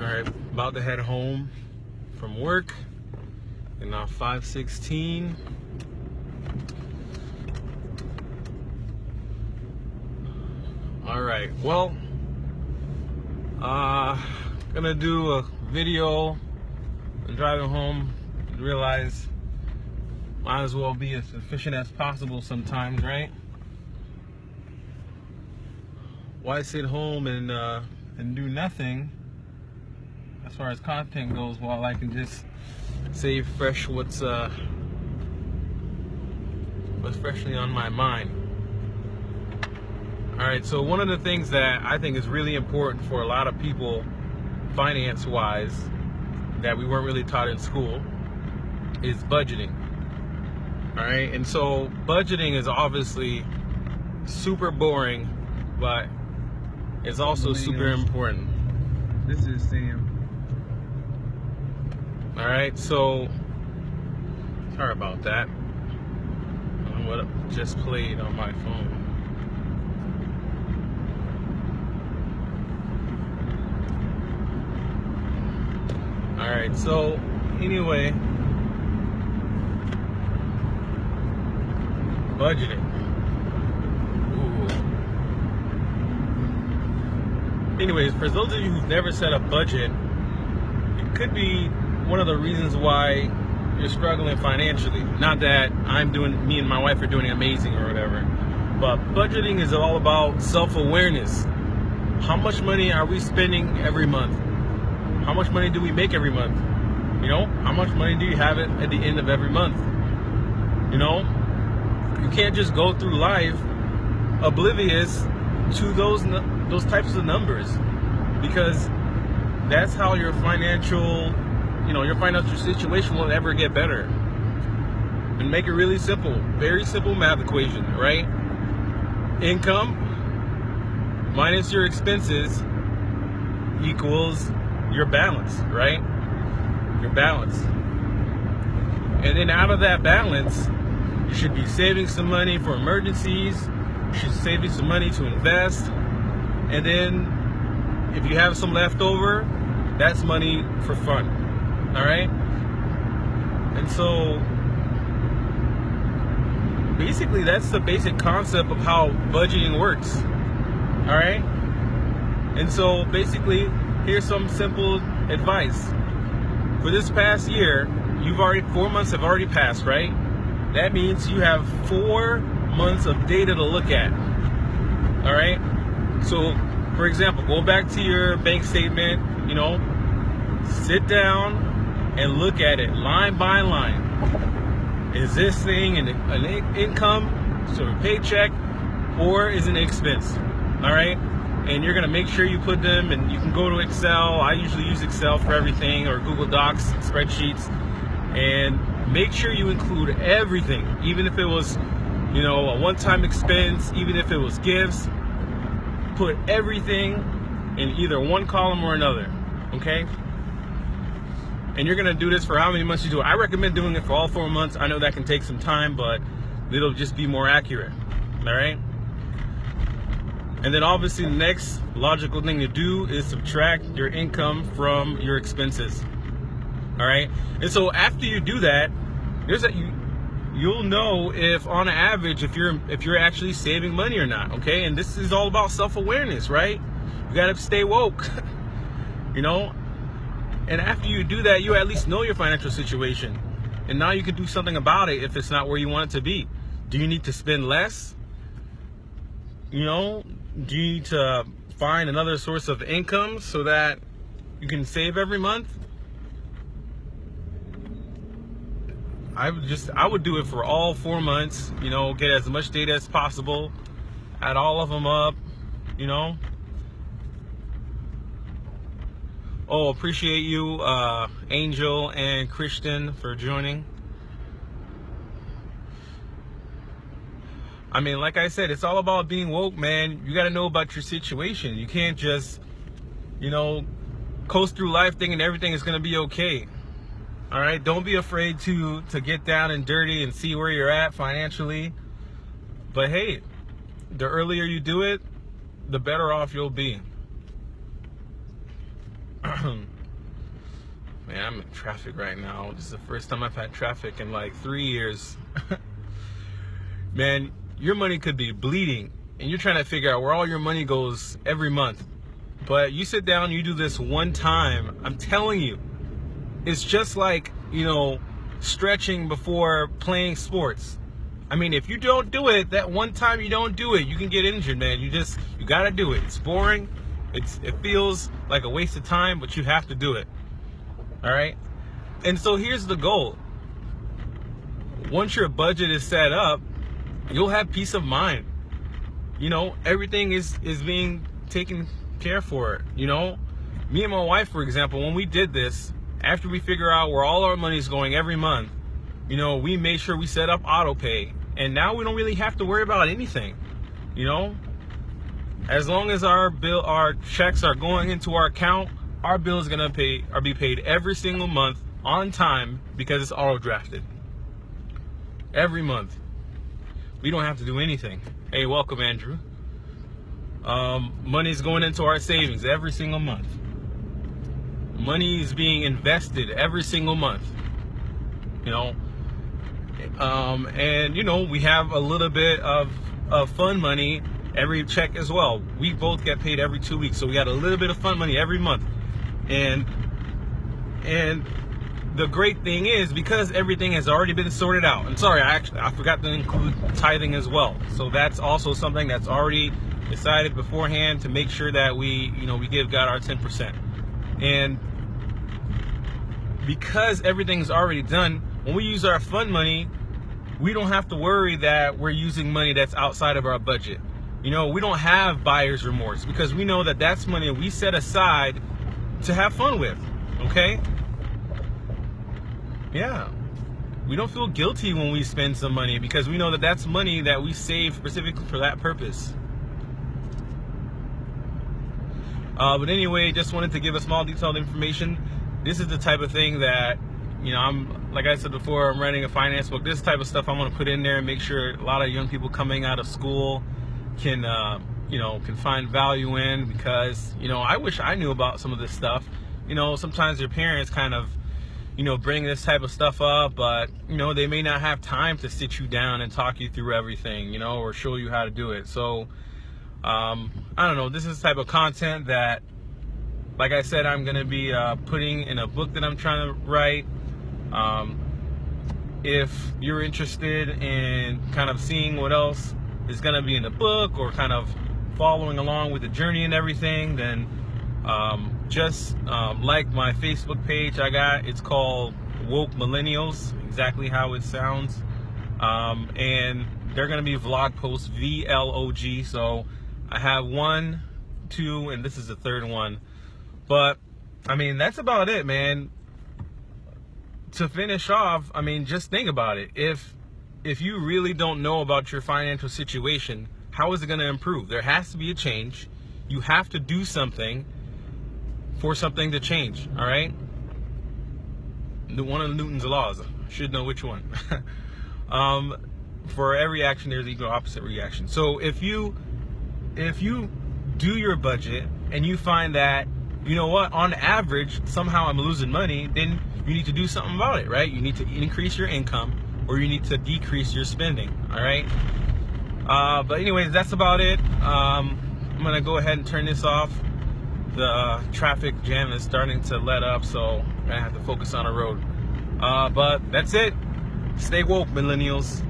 Alright, about to head home from work. And now 5:16. Alright, well, gonna do a video driving home. Realize might as well be as efficient as possible sometimes, right? Why sit home and do nothing as far as content goes while I can just save fresh what's freshly on my mind. All right, so one of the things that I think is really important for a lot of people finance-wise that we weren't really taught in school is budgeting. All right, and so budgeting is obviously super boring, but it's also super important. This is Sam. All right, so sorry about that. I don't know what just played on my phone. All right, so anyway, budgeting. Ooh. Anyways, for those of you who've never set a budget, it could be one of the reasons why you're struggling financially. Not that me and my wife are doing amazing or whatever, but budgeting is all about self-awareness. How much money are we spending every month? How much money do we make every month? You know, how much money do you have at the end of every month? You know, you can't just go through life oblivious to those types of numbers, because that's how your financial situation will never get better. And make it really simple, very simple math equation, right? Income minus your expenses equals your balance, right? Your balance. And then out of that balance, you should be saving some money for emergencies. You should be saving some money to invest. And then if you have some left over, that's money for fun. All right? And so basically that's the basic concept of how budgeting works. All right? And so basically, here's some simple advice. For this past year, 4 months have already passed, right? That means you have 4 months of data to look at. All right? So, for example, go back to your bank statement, sit down and look at it line by line. Is this thing an income, so a paycheck, or is it an expense? All right? And you're gonna make sure you put them, and you can go to Excel. I usually use Excel for everything, or Google Docs, spreadsheets, and make sure you include everything, even if it was, a one-time expense, even if it was gifts. Put everything in either one column or another, okay? And you're gonna do this for how many months you do it. I recommend doing it for all 4 months. I know that can take some time, but it'll just be more accurate, all right? And then obviously the next logical thing to do is subtract your income from your expenses. All right. And so after you do that, you'll know if on average if you're actually saving money or not. Okay. And this is all about self-awareness, right? You gotta stay woke. And after you do that, you at least know your financial situation. And now you can do something about it if it's not where you want it to be. Do you need to spend less? Do you need to find another source of income so that you can save every month? I would do it for all 4 months, get as much data as possible, add all of them up, Oh, appreciate you, Angel and Christian, for joining. I mean, like I said, it's all about being woke, man. You got to know about your situation. You can't just, coast through life thinking everything is going to be okay. All right? Don't be afraid to get down and dirty and see where you're at financially. But hey, the earlier you do it, the better off you'll be. Man, I'm in traffic right now. This is the first time I've had traffic in like 3 years. Man, your money could be bleeding and you're trying to figure out where all your money goes every month. But you sit down, you do this one time, I'm telling you, it's just like, stretching before playing sports. I mean, if you don't do it, that one time you don't do it, you can get injured, man. You gotta do it. It's boring. It feels like a waste of time, but you have to do it. All right? And so here's the goal. Once your budget is set up, you'll have peace of mind. Everything is being taken care for. Me and my wife, for example, when we did this, after we figure out where all our money is going every month, we made sure we set up auto pay, and now we don't really have to worry about anything. As long as our checks are going into our account, our bill is gonna be paid every single month on time because it's auto drafted. Every month. We don't have to do anything. Hey, welcome, Andrew. Money's going into our savings every single month. Money is being invested every single month. And we have a little bit of fun money every check as well. We both get paid every 2 weeks, so we got a little bit of fun money every month. And the great thing is, because everything has already been sorted out. And sorry, I forgot to include tithing as well. So that's also something that's already decided beforehand to make sure that we give God our 10%. And because everything's already done, when we use our fun money, we don't have to worry that we're using money that's outside of our budget. We don't have buyer's remorse because we know that that's money we set aside to have fun with. Okay? Yeah. We don't feel guilty when we spend some money because we know that that's money that we save specifically for that purpose. But anyway, just wanted to give a small detailed information. This is the type of thing that, like I said before, I'm writing a finance book. This type of stuff I want to put in there and make sure a lot of young people coming out of school can find value in, because, I wish I knew about some of this stuff. Sometimes your parents kind of, bring this type of stuff up, but, they may not have time to sit you down and talk you through everything, or show you how to do it. So, I don't know, this is the type of content that, like I said, I'm going to be putting in a book that I'm trying to write. If you're interested in kind of seeing what else is going to be in the book, or kind of following along with the journey and everything, then just like my Facebook page it's called Woke Millennials, exactly how it sounds. And they're going to be vlog posts, VLOG. So I have 1, 2, and this is the third one. But that's about it, man. To finish off, just think about it. If you really don't know about your financial situation, how is it going to improve? There has to be a change. You have to do something for something to change, all right? One of Newton's laws. I should know which one. For every action, there's equal opposite reaction. So if you do your budget and you find that, on average, somehow I'm losing money, then you need to do something about it, right? You need to increase your income, or you need to decrease your spending, all right? But anyways, that's about it. I'm gonna go ahead and turn this off. The traffic jam is starting to let up, so I'm gonna have to focus on the road. But that's it. Stay woke, millennials.